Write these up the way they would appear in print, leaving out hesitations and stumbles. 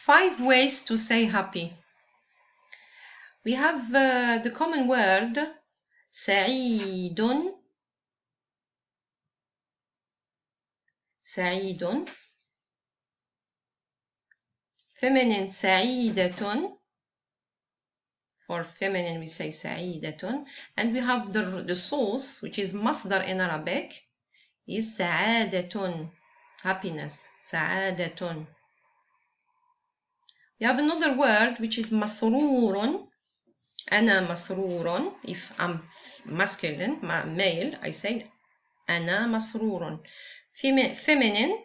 5 ways to say happy. We have the common word سعيد. سعيد. Feminine سعيدة. For feminine we say سعيدة. And we have the source, which is masdar in Arabic, is سعادة, happiness, سعادة. We have another word which is مسرور. أنا مسرور. If I'm masculine, male, I say أنا مسرور. Feminine,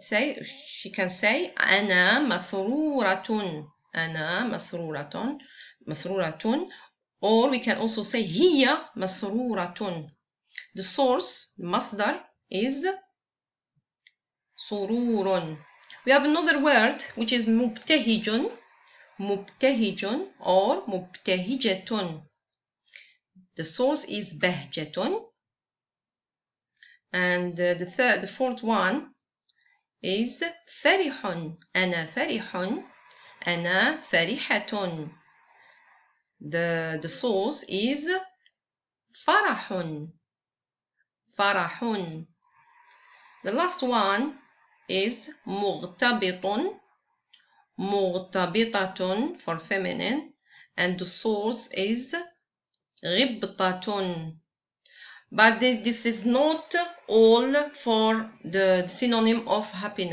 she can say أنا مسرورة. أنا مسرورة. مسرورة. Or we can also say هي مسرورة. The source, masdar, is سرور. We have another word which is مبتهج. مبتهج or مبتهجة. The source is بهجة. And the fourth one is فرح. أنا فرح. أنا فرحة. The source is فرح. فرح. The last one is مغتبط. مغتبطة for feminine, and the source is غبطة. But this is not all for the synonym of happy,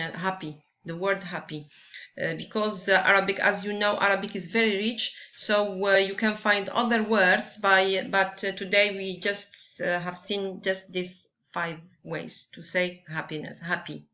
the word happy. Because Arabic, as you know, Arabic is very rich, so you can find other words but today we just have seen just these 5 ways to say happy.